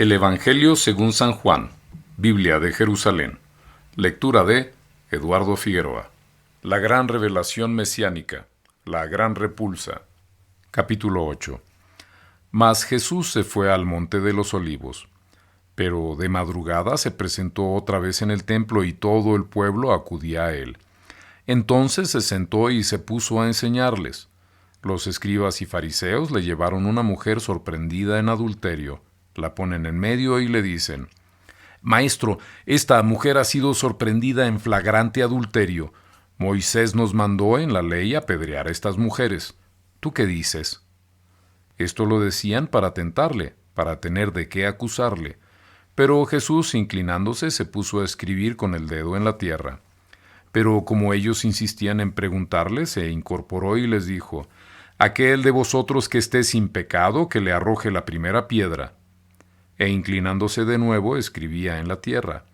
El Evangelio según San Juan, Biblia de Jerusalén. Lectura de Eduardo Figueroa. La gran revelación mesiánica, la gran repulsa. Capítulo 8. Mas Jesús se fue al monte de los olivos. Pero de madrugada se presentó otra vez en el templo y todo el pueblo acudía a él. Entonces se sentó y se puso a enseñarles. Los escribas y fariseos le llevaron una mujer sorprendida en adulterio. La ponen en medio y le dicen: Maestro, esta mujer ha sido sorprendida en flagrante adulterio. Moisés nos mandó en la ley apedrear a estas mujeres. ¿Tú qué dices? Esto lo decían para tentarle, para tener de qué acusarle. Pero Jesús, inclinándose, se puso a escribir con el dedo en la tierra. Pero como ellos insistían en preguntarle, se incorporó y les dijo: Aquel de vosotros que esté sin pecado, que le arroje la primera piedra. E inclinándose de nuevo, escribía en la tierra.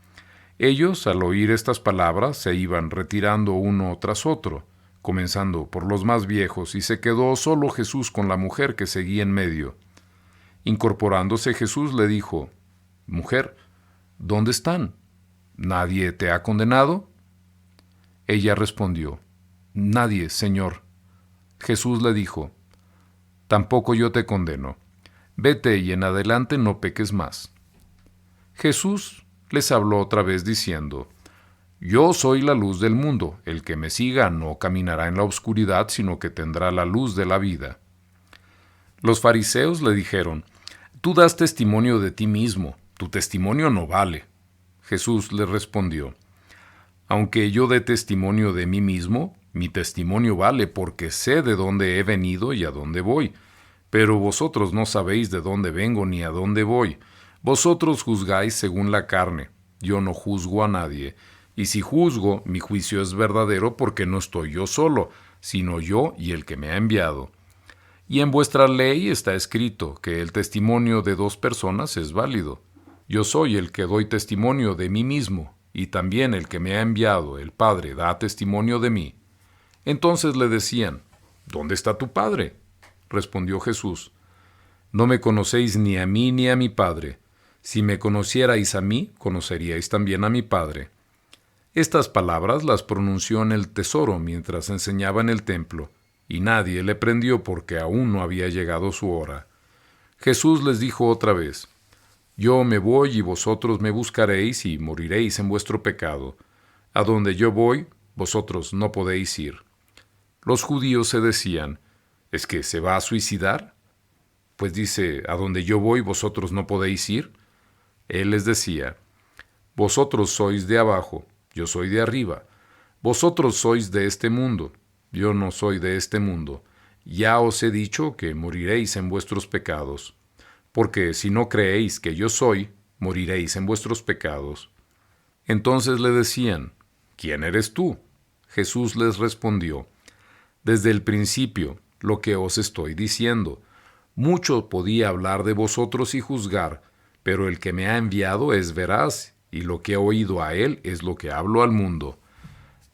Ellos, al oír estas palabras, se iban retirando uno tras otro, comenzando por los más viejos, y se quedó solo Jesús con la mujer que seguía en medio. Incorporándose Jesús le dijo: Mujer, ¿dónde están? ¿Nadie te ha condenado? Ella respondió: Nadie, Señor. Jesús le dijo: Tampoco yo te condeno. Vete y en adelante no peques más. Jesús les habló otra vez diciendo: Yo soy la luz del mundo. El que me siga no caminará en la oscuridad, sino que tendrá la luz de la vida. Los fariseos le dijeron: Tú das testimonio de ti mismo. Tu testimonio no vale. Jesús les respondió: Aunque yo dé testimonio de mí mismo, mi testimonio vale porque sé de dónde he venido y a dónde voy. Pero vosotros no sabéis de dónde vengo ni a dónde voy. Vosotros juzgáis según la carne. Yo no juzgo a nadie. Y si juzgo, mi juicio es verdadero porque no estoy yo solo, sino yo y el que me ha enviado. Y en vuestra ley está escrito que el testimonio de dos personas es válido. Yo soy el que doy testimonio de mí mismo, y también el que me ha enviado, el Padre, da testimonio de mí. Entonces le decían: ¿Dónde está tu Padre? Respondió Jesús: No me conocéis ni a mí ni a mi Padre. Si me conocierais a mí, conoceríais también a mi Padre. Estas palabras las pronunció en el tesoro mientras enseñaba en el templo, y nadie le prendió porque aún no había llegado su hora. Jesús les dijo otra vez: Yo me voy y vosotros me buscaréis y moriréis en vuestro pecado. A donde yo voy, vosotros no podéis ir. Los judíos se decían: ¿Es que se va a suicidar? Pues dice: a donde yo voy vosotros no podéis ir. Él les decía: Vosotros sois de abajo, yo soy de arriba. Vosotros sois de este mundo, yo no soy de este mundo. Ya os he dicho que moriréis en vuestros pecados. Porque si no creéis que yo soy, moriréis en vuestros pecados. Entonces le decían: ¿Quién eres tú? Jesús les respondió: Desde el principio, lo que os estoy diciendo. Mucho podía hablar de vosotros y juzgar, pero el que me ha enviado es veraz, y lo que he oído a él es lo que hablo al mundo.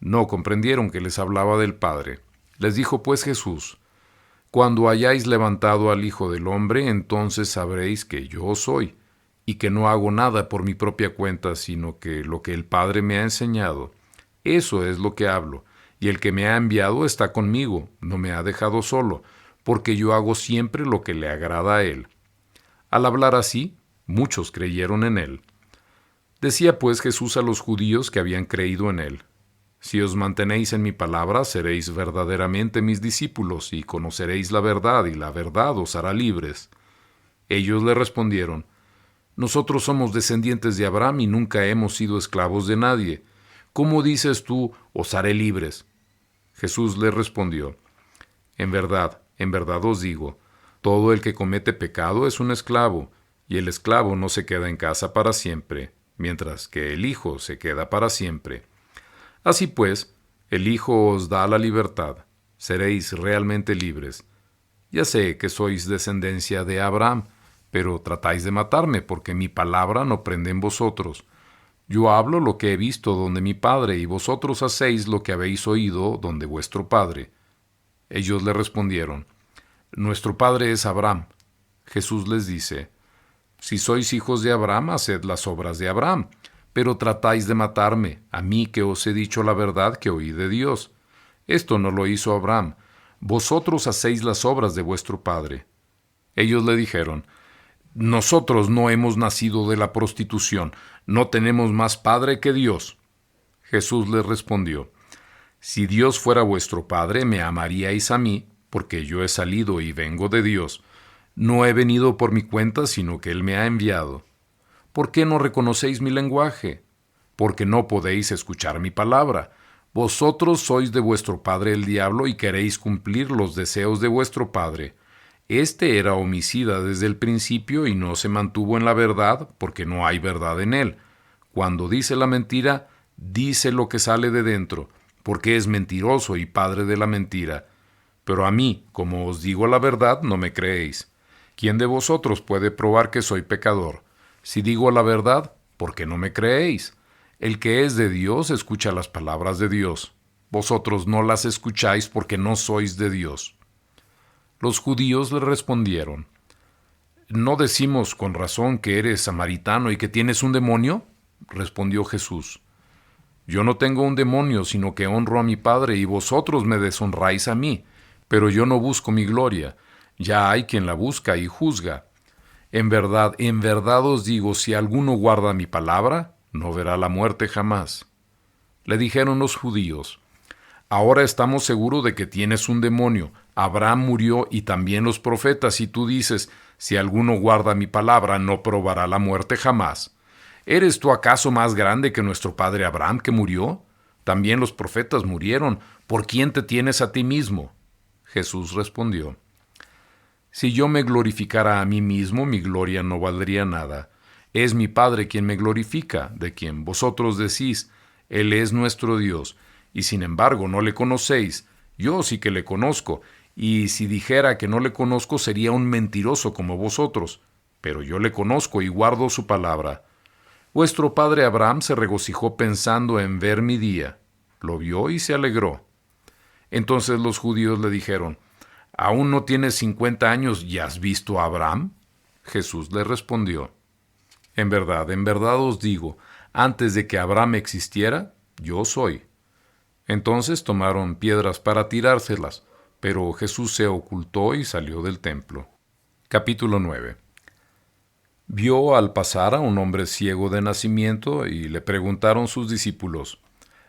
No comprendieron que les hablaba del Padre. Les dijo pues Jesús: Cuando hayáis levantado al Hijo del Hombre, entonces sabréis que yo soy, y que no hago nada por mi propia cuenta, sino que lo que el Padre me ha enseñado. Eso es lo que hablo. Y el que me ha enviado está conmigo, no me ha dejado solo, porque yo hago siempre lo que le agrada a él. Al hablar así, muchos creyeron en él. Decía pues Jesús a los judíos que habían creído en él: Si os mantenéis en mi palabra, seréis verdaderamente mis discípulos, y conoceréis la verdad, y la verdad os hará libres. Ellos le respondieron: Nosotros somos descendientes de Abraham y nunca hemos sido esclavos de nadie. ¿Cómo dices tú, os haré libres? Jesús les respondió: en verdad os digo, todo el que comete pecado es un esclavo, y el esclavo no se queda en casa para siempre, mientras que el Hijo se queda para siempre. Así pues, el Hijo os da la libertad, seréis realmente libres. Ya sé que sois descendencia de Abraham, pero tratáis de matarme porque mi palabra no prende en vosotros. Yo hablo lo que he visto donde mi Padre, y vosotros hacéis lo que habéis oído donde vuestro Padre. Ellos le respondieron: Nuestro Padre es Abraham. Jesús les dice: Si sois hijos de Abraham, haced las obras de Abraham. Pero tratáis de matarme, a mí que os he dicho la verdad que oí de Dios. Esto no lo hizo Abraham. Vosotros hacéis las obras de vuestro padre. Ellos le dijeron: Nosotros no hemos nacido de la prostitución, no tenemos más padre que Dios. Jesús les respondió: Si Dios fuera vuestro padre, me amaríais a mí, porque yo he salido y vengo de Dios. No he venido por mi cuenta, sino que Él me ha enviado. ¿Por qué no reconocéis mi lenguaje? Porque no podéis escuchar mi palabra. Vosotros sois de vuestro padre el diablo y queréis cumplir los deseos de vuestro padre. Este era homicida desde el principio y no se mantuvo en la verdad, porque no hay verdad en él. Cuando dice la mentira, dice lo que sale de dentro, porque es mentiroso y padre de la mentira. Pero a mí, como os digo la verdad, no me creéis. ¿Quién de vosotros puede probar que soy pecador? Si digo la verdad, ¿por qué no me creéis? El que es de Dios escucha las palabras de Dios. Vosotros no las escucháis porque no sois de Dios. Los judíos le respondieron: ¿No decimos con razón que eres samaritano y que tienes un demonio? Respondió Jesús: Yo no tengo un demonio, sino que honro a mi Padre, y vosotros me deshonráis a mí. Pero yo no busco mi gloria. Ya hay quien la busca y juzga. En verdad os digo, si alguno guarda mi palabra, no verá la muerte jamás. Le dijeron los judíos: Ahora estamos seguros de que tienes un demonio. Abraham murió y también los profetas, y tú dices: Si alguno guarda mi palabra, no probará la muerte jamás. ¿Eres tú acaso más grande que nuestro padre Abraham, que murió? También los profetas murieron. ¿Por quién te tienes a ti mismo? Jesús respondió: Si yo me glorificara a mí mismo, mi gloria no valdría nada. Es mi Padre quien me glorifica, de quien vosotros decís: Él es nuestro Dios. Y sin embargo no le conocéis. Yo sí que le conozco. Y si dijera que no le conozco, sería un mentiroso como vosotros. Pero yo le conozco y guardo su palabra. Vuestro padre Abraham se regocijó pensando en ver mi día. Lo vio y se alegró. Entonces los judíos le dijeron: ¿Aún no tienes 50 años y has visto a Abraham? Jesús le respondió: en verdad os digo, antes de que Abraham existiera, yo soy. Entonces tomaron piedras para tirárselas, pero Jesús se ocultó y salió del templo. Capítulo 9. Vio al pasar a un hombre ciego de nacimiento y le preguntaron sus discípulos: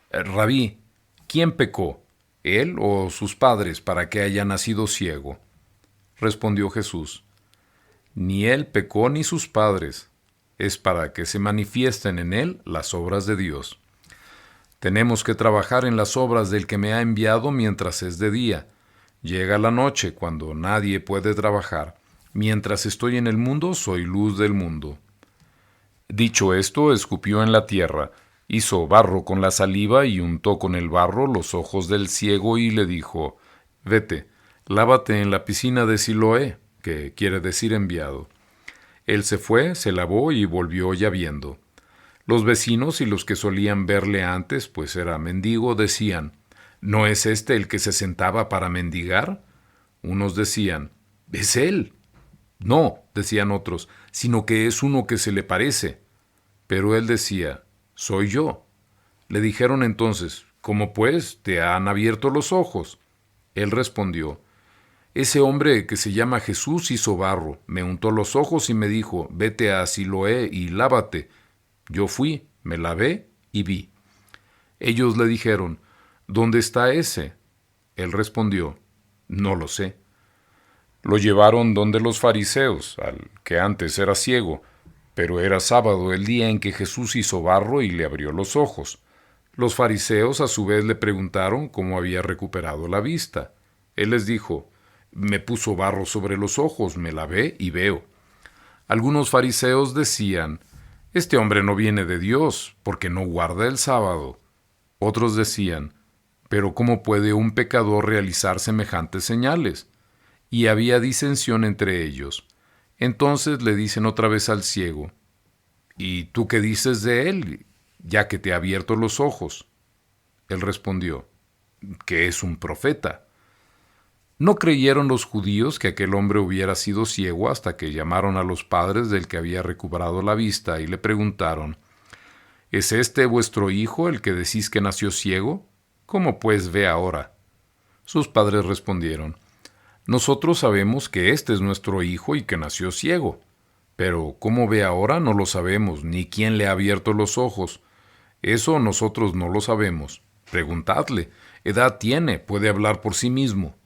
Rabí, ¿quién pecó, él o sus padres, para que haya nacido ciego? Respondió Jesús: Ni él pecó ni sus padres, es para que se manifiesten en él las obras de Dios. Tenemos que trabajar en las obras del que me ha enviado mientras es de día. Llega la noche cuando nadie puede trabajar. Mientras estoy en el mundo, soy luz del mundo. Dicho esto, escupió en la tierra, hizo barro con la saliva y untó con el barro los ojos del ciego y le dijo: Vete, lávate en la piscina de Siloé, que quiere decir enviado. Él se fue, se lavó y volvió ya viendo. Los vecinos y los que solían verle antes, pues era mendigo, decían: ¿No es este el que se sentaba para mendigar? Unos decían: ¿Es él? No, decían otros, sino que es uno que se le parece. Pero él decía: soy yo. Le dijeron entonces: ¿Cómo pues te han abierto los ojos? Él respondió: Ese hombre que se llama Jesús hizo barro, me untó los ojos y me dijo: Vete a Siloé y lávate. Yo fui, me lavé y vi. Ellos le dijeron: ¿Dónde está ese? Él respondió: No lo sé. Lo llevaron donde los fariseos, al que antes era ciego, pero era sábado el día en que Jesús hizo barro y le abrió los ojos. Los fariseos a su vez le preguntaron cómo había recuperado la vista. Él les dijo: Me puso barro sobre los ojos, me lavé y veo. Algunos fariseos decían: Este hombre no viene de Dios, porque no guarda el sábado. Otros decían: Pero ¿cómo puede un pecador realizar semejantes señales? Y había disensión entre ellos. Entonces le dicen otra vez al ciego: ¿Y tú qué dices de él, ya que te ha abierto los ojos? Él respondió: que es un profeta. No creyeron los judíos que aquel hombre hubiera sido ciego hasta que llamaron a los padres del que había recobrado la vista y le preguntaron: ¿Es este vuestro hijo el que decís que nació ciego? ¿Cómo pues ve ahora? Sus padres respondieron: Nosotros sabemos que este es nuestro hijo y que nació ciego. Pero cómo ve ahora no lo sabemos, ni quién le ha abierto los ojos. Eso nosotros no lo sabemos. Preguntadle. Edad tiene, puede hablar por sí mismo.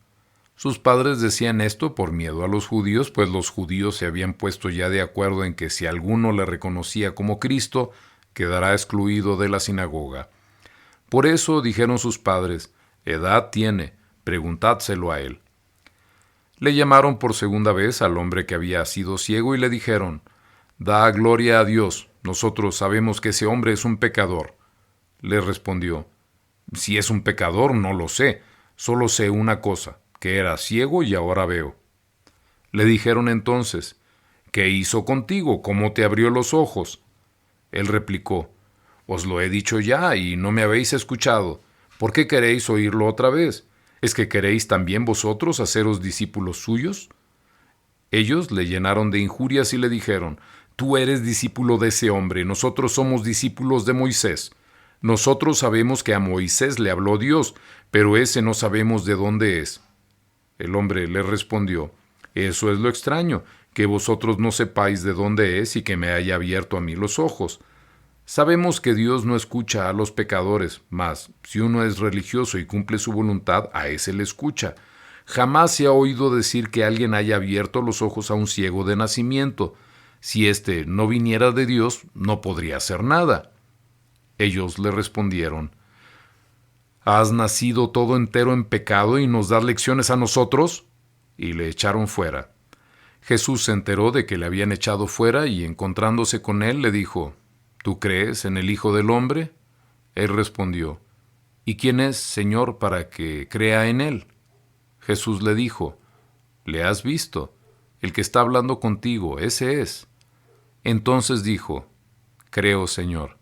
Sus padres decían esto por miedo a los judíos, pues los judíos se habían puesto ya de acuerdo en que si alguno le reconocía como Cristo, quedará excluido de la sinagoga. Por eso dijeron sus padres: Edad tiene, preguntádselo a él. Le llamaron por segunda vez al hombre que había sido ciego y le dijeron: Da gloria a Dios, nosotros sabemos que ese hombre es un pecador. Le respondió: Si es un pecador, no lo sé, solo sé una cosa, que era ciego y ahora veo. Le dijeron entonces: ¿Qué hizo contigo? ¿Cómo te abrió los ojos? Él replicó: Os lo he dicho ya y no me habéis escuchado. ¿Por qué queréis oírlo otra vez? ¿Es que queréis también vosotros haceros discípulos suyos? Ellos le llenaron de injurias y le dijeron: Tú eres discípulo de ese hombre, nosotros somos discípulos de Moisés. Nosotros sabemos que a Moisés le habló Dios, pero ese no sabemos de dónde es. El hombre le respondió: Eso es lo extraño, que vosotros no sepáis de dónde es y que me haya abierto a mí los ojos. Sabemos que Dios no escucha a los pecadores, mas si uno es religioso y cumple su voluntad, a ese le escucha. Jamás se ha oído decir que alguien haya abierto los ojos a un ciego de nacimiento. Si éste no viniera de Dios, no podría hacer nada. Ellos le respondieron: ¿Has nacido todo entero en pecado y nos das lecciones a nosotros? Y le echaron fuera. Jesús se enteró de que le habían echado fuera y, encontrándose con él, le dijo: ¿Tú crees en el Hijo del Hombre? Él respondió: ¿Y quién es, Señor, para que crea en él? Jesús le dijo: ¿Le has visto? El que está hablando contigo, ese es. Entonces dijo: Creo, Señor,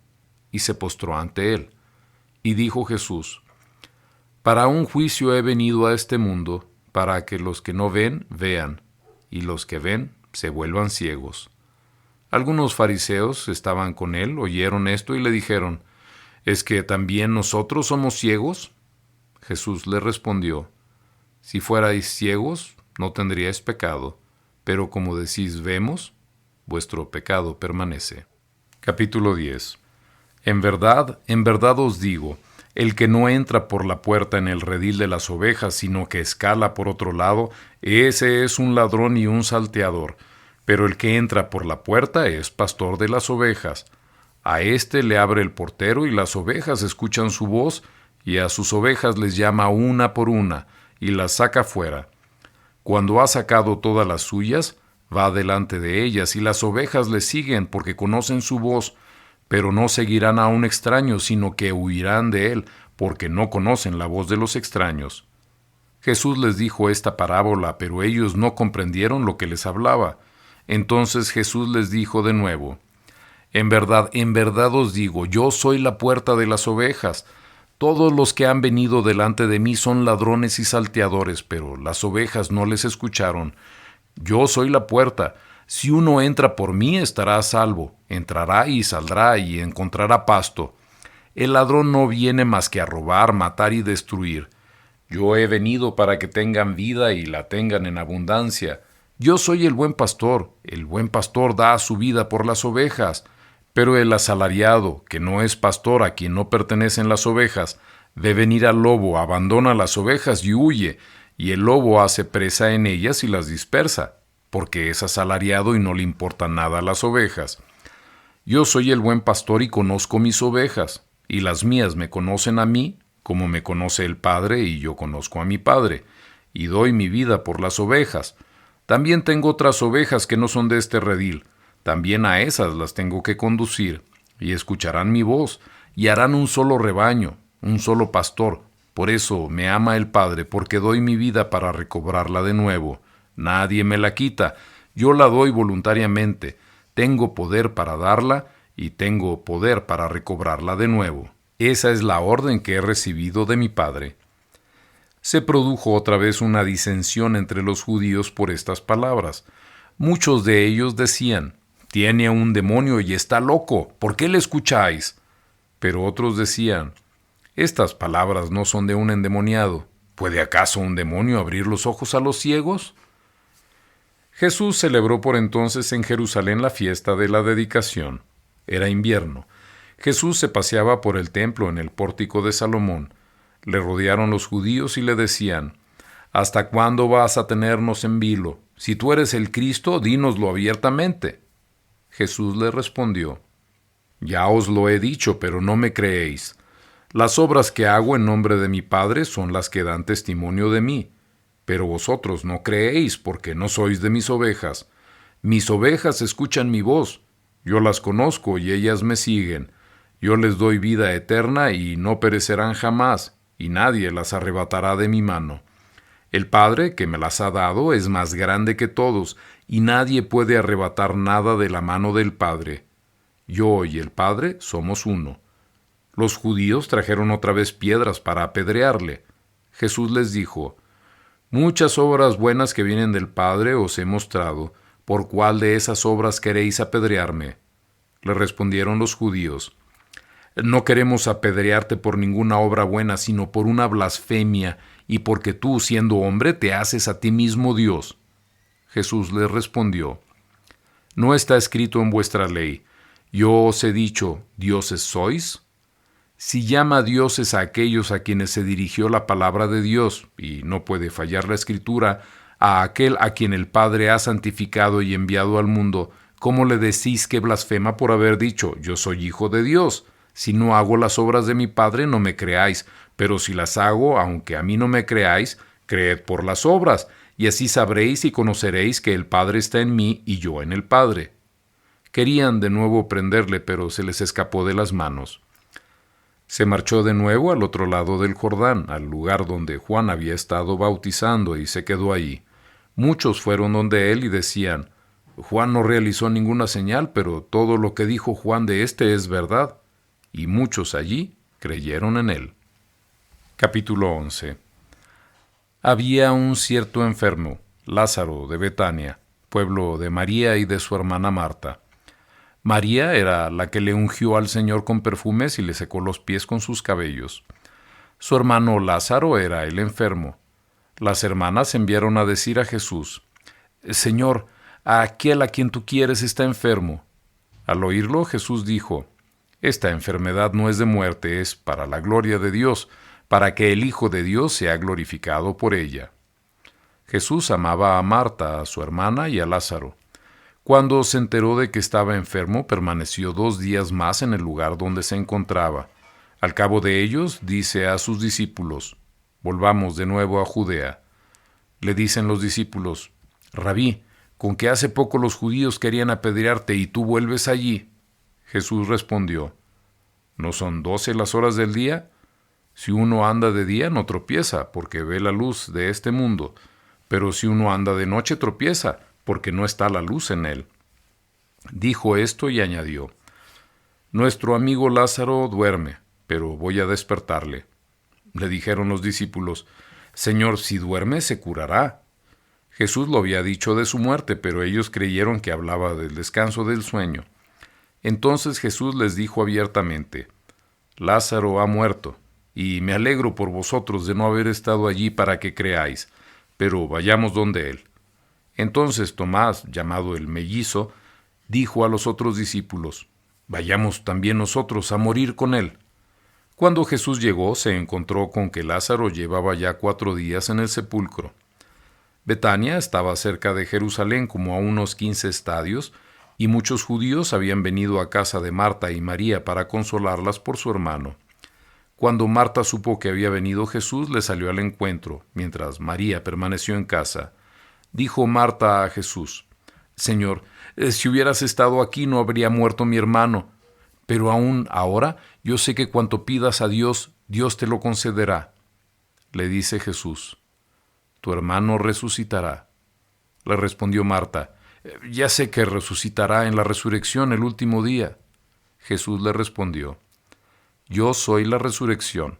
y se postró ante él. Y dijo Jesús: Para un juicio he venido a este mundo, para que los que no ven, vean, y los que ven, se vuelvan ciegos. Algunos fariseos estaban con él, oyeron esto y le dijeron: ¿Es que también nosotros somos ciegos? Jesús le respondió: Si fuerais ciegos, no tendríais pecado, pero como decís vemos, vuestro pecado permanece. Capítulo 10. En verdad os digo, el que no entra por la puerta en el redil de las ovejas, sino que escala por otro lado, ese es un ladrón y un salteador. Pero el que entra por la puerta es pastor de las ovejas. A éste le abre el portero y las ovejas escuchan su voz, y a sus ovejas les llama una por una, y las saca fuera. Cuando ha sacado todas las suyas, va delante de ellas, y las ovejas le siguen porque conocen su voz, pero no seguirán a un extraño, sino que huirán de él, porque no conocen la voz de los extraños. Jesús les dijo esta parábola, pero ellos no comprendieron lo que les hablaba. Entonces Jesús les dijo de nuevo: en verdad os digo, yo soy la puerta de las ovejas. Todos los que han venido delante de mí son ladrones y salteadores, pero las ovejas no les escucharon. Yo soy la puerta. Si uno entra por mí, estará a salvo. Entrará y saldrá y encontrará pasto. El ladrón no viene más que a robar, matar y destruir. Yo he venido para que tengan vida y la tengan en abundancia. Yo soy el buen pastor da su vida por las ovejas. Pero el asalariado, que no es pastor, a quien no pertenecen las ovejas, ve venir al lobo, abandona las ovejas y huye, y el lobo hace presa en ellas y las dispersa, porque es asalariado y no le importa nada a las ovejas. Yo soy el buen pastor y conozco mis ovejas, y las mías me conocen a mí, como me conoce el Padre y yo conozco a mi Padre, y doy mi vida por las ovejas. También tengo otras ovejas que no son de este redil. También a esas las tengo que conducir, y escucharán mi voz, y harán un solo rebaño, un solo pastor. Por eso me ama el Padre, porque doy mi vida para recobrarla de nuevo. Nadie me la quita, yo la doy voluntariamente. Tengo poder para darla, y tengo poder para recobrarla de nuevo. Esa es la orden que he recibido de mi Padre. Se produjo otra vez una disensión entre los judíos por estas palabras. Muchos de ellos decían: «Tiene un demonio y está loco, ¿por qué le escucháis?». Pero otros decían: «Estas palabras no son de un endemoniado. ¿Puede acaso un demonio abrir los ojos a los ciegos?». Jesús celebró por entonces en Jerusalén la fiesta de la dedicación. Era invierno. Jesús se paseaba por el templo en el pórtico de Salomón. Le rodearon los judíos y le decían: «¿Hasta cuándo vas a tenernos en vilo? Si tú eres el Cristo, dínoslo abiertamente». Jesús le respondió: «Ya os lo he dicho, pero no me creéis. Las obras que hago en nombre de mi Padre son las que dan testimonio de mí. Pero vosotros no creéis porque no sois de mis ovejas. Mis ovejas escuchan mi voz. Yo las conozco y ellas me siguen. Yo les doy vida eterna y no perecerán jamás, y nadie las arrebatará de mi mano. El Padre que me las ha dado es más grande que todos, y nadie puede arrebatar nada de la mano del Padre. Yo y el Padre somos uno». Los judíos trajeron otra vez piedras para apedrearle. Jesús les dijo: «Muchas obras buenas que vienen del Padre os he mostrado. ¿Por cuál de esas obras queréis apedrearme?». Le respondieron los judíos: «No queremos apedrearte por ninguna obra buena, sino por una blasfemia, y porque tú, siendo hombre, te haces a ti mismo Dios». Jesús les respondió: «¿No está escrito en vuestra ley: yo os he dicho, dioses sois? Si llama dioses a aquellos a quienes se dirigió la palabra de Dios, y no puede fallar la Escritura, a aquel a quien el Padre ha santificado y enviado al mundo, ¿cómo le decís que blasfema por haber dicho: yo soy hijo de Dios? Si no hago las obras de mi Padre, no me creáis, pero si las hago, aunque a mí no me creáis, creed por las obras, y así sabréis y conoceréis que el Padre está en mí y yo en el Padre». Querían de nuevo prenderle, pero se les escapó de las manos. Se marchó de nuevo al otro lado del Jordán, al lugar donde Juan había estado bautizando, y se quedó allí. Muchos fueron donde él y decían: «Juan no realizó ninguna señal, pero todo lo que dijo Juan de éste es verdad». Y muchos allí creyeron en él. Capítulo 11. Había un cierto enfermo, Lázaro de Betania, pueblo de María y de su hermana Marta. María era la que le ungió al Señor con perfumes y le secó los pies con sus cabellos. Su hermano Lázaro era el enfermo. Las hermanas enviaron a decir a Jesús: «Señor, aquel a quien tú quieres está enfermo». Al oírlo, Jesús dijo: «Esta enfermedad no es de muerte, es para la gloria de Dios, para que el Hijo de Dios sea glorificado por ella». Jesús amaba a Marta, a su hermana, y a Lázaro. Cuando se enteró de que estaba enfermo, permaneció 2 días más en el lugar donde se encontraba. Al cabo de ellos, dice a sus discípulos: «Volvamos de nuevo a Judea». Le dicen los discípulos: «Rabí, con que hace poco los judíos querían apedrearte y tú vuelves allí». Jesús respondió: «¿No son 12 las horas del día? Si uno anda de día no tropieza, porque ve la luz de este mundo, pero si uno anda de noche tropieza, porque no está la luz en él». Dijo esto y añadió: «Nuestro amigo Lázaro duerme, pero voy a despertarle». Le dijeron los discípulos: «Señor, si duerme, se curará». Jesús lo había dicho de su muerte, pero ellos creyeron que hablaba del descanso del sueño. Entonces Jesús les dijo abiertamente: «Lázaro ha muerto, y me alegro por vosotros de no haber estado allí para que creáis, pero vayamos donde él». Entonces Tomás, llamado el mellizo, dijo a los otros discípulos: «Vayamos también nosotros a morir con él». Cuando Jesús llegó, se encontró con que Lázaro llevaba ya 4 días en el sepulcro. Betania estaba cerca de Jerusalén, como a unos 15 estadios, y muchos judíos habían venido a casa de Marta y María para consolarlas por su hermano. Cuando Marta supo que había venido Jesús, le salió al encuentro, mientras María permaneció en casa. Dijo Marta a Jesús: «Señor, si hubieras estado aquí no habría muerto mi hermano, pero aún ahora yo sé que cuanto pidas a Dios, Dios te lo concederá». Le dice Jesús: «Tu hermano resucitará». Le respondió Marta: «Ya sé que resucitará en la resurrección el último día». Jesús le respondió: «Yo soy la resurrección.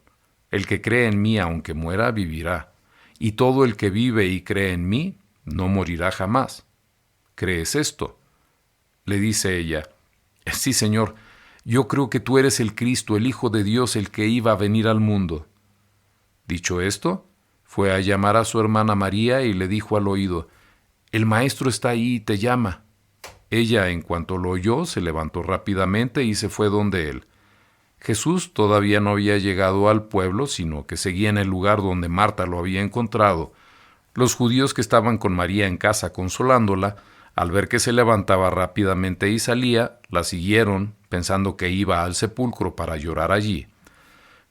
El que cree en mí, aunque muera, vivirá. y todo el que vive y cree en mí no morirá jamás. ¿Crees esto? Le dice ella, sí, Señor, yo creo que tú eres el Cristo, el Hijo de Dios, el que iba a venir al mundo. Dicho esto, fue a llamar a su hermana María y le dijo al oído, el Maestro está ahí y te llama. Ella, en cuanto lo oyó, se levantó rápidamente y se fue donde él. Jesús todavía no había llegado al pueblo, sino que seguía en el lugar donde Marta lo había encontrado. Los judíos que estaban con María en casa consolándola, al ver que se levantaba rápidamente y salía, la siguieron, pensando que iba al sepulcro para llorar allí.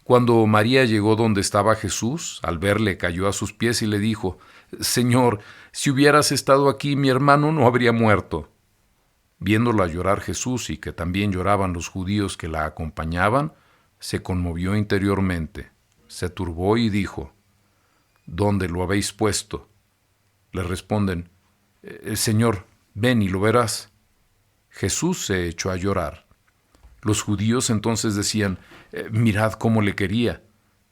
Cuando María llegó donde estaba Jesús, al verle cayó a sus pies y le dijo, Señor, si hubieras estado aquí, mi hermano no habría muerto. Viéndola llorar Jesús y que también lloraban los judíos que la acompañaban, se conmovió interiormente, se turbó y dijo, ¿dónde lo habéis puesto? Le responden, Señor, ven y lo verás. Jesús se echó a llorar. Los judíos entonces decían, mirad cómo le quería.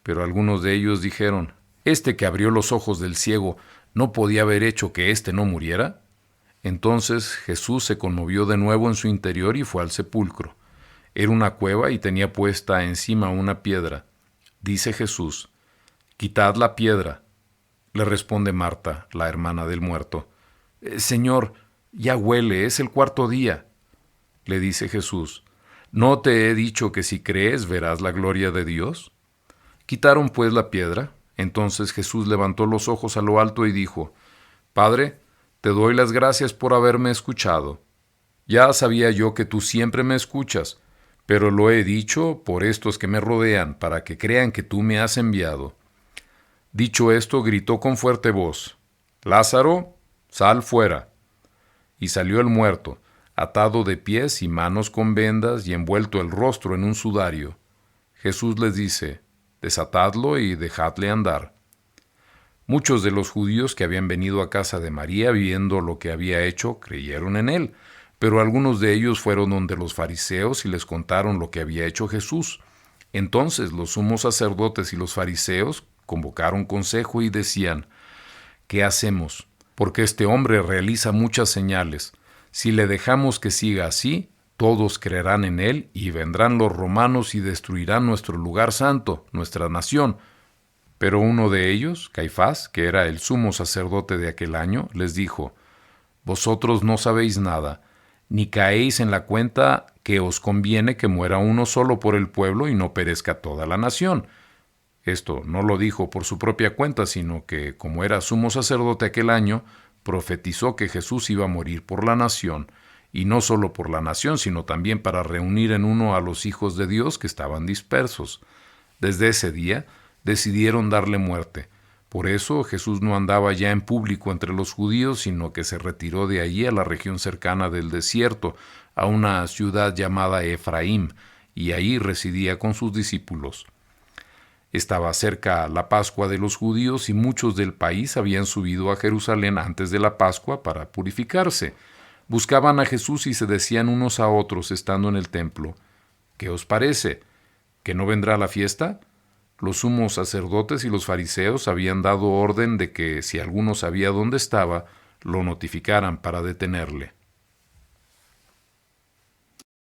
Pero algunos de ellos dijeron, ¿este que abrió los ojos del ciego no podía haber hecho que éste no muriera? Entonces Jesús se conmovió de nuevo en su interior y fue al sepulcro. Era una cueva y tenía puesta encima una piedra. Dice Jesús, quitad la piedra. Le responde Marta, la hermana del muerto, Señor, ya huele, es el cuarto día. Le dice Jesús, ¿no te he dicho que si crees verás la gloria de Dios? Quitaron pues la piedra. Entonces Jesús levantó los ojos a lo alto y dijo, Padre, te doy las gracias por haberme escuchado. Ya sabía yo que tú siempre me escuchas, pero lo he dicho por estos que me rodean, para que crean que tú me has enviado. Dicho esto, gritó con fuerte voz, Lázaro, sal fuera. Y salió el muerto, atado de pies y manos con vendas y envuelto el rostro en un sudario. Jesús les dice, desatadlo y dejadle andar. Muchos de los judíos que habían venido a casa de María viendo lo que había hecho, creyeron en él, pero algunos de ellos fueron donde los fariseos y les contaron lo que había hecho Jesús. Entonces los sumos sacerdotes y los fariseos convocaron consejo y decían, ¿qué hacemos? Porque este hombre realiza muchas señales. Si le dejamos que siga así, todos creerán en él y vendrán los romanos y destruirán nuestro lugar santo, nuestra nación. Pero uno de ellos, Caifás, que era el sumo sacerdote de aquel año, les dijo, vosotros no sabéis nada, ni caéis en la cuenta que os conviene que muera uno solo por el pueblo y no perezca toda la nación. Esto no lo dijo por su propia cuenta, sino que, como era sumo sacerdote aquel año, profetizó que Jesús iba a morir por la nación, y no solo por la nación, sino también para reunir en uno a los hijos de Dios que estaban dispersos. Desde ese día decidieron darle muerte. Por eso Jesús no andaba ya en público entre los judíos, sino que se retiró de allí a la región cercana del desierto, a una ciudad llamada Efraín, y ahí residía con sus discípulos. Estaba cerca la Pascua de los judíos y muchos del país habían subido a Jerusalén antes de la Pascua para purificarse. Buscaban a Jesús y se decían unos a otros estando en el templo, ¿qué os parece? ¿Que no vendrá la fiesta? Los sumos sacerdotes y los fariseos habían dado orden de que si alguno sabía dónde estaba, lo notificaran para detenerle.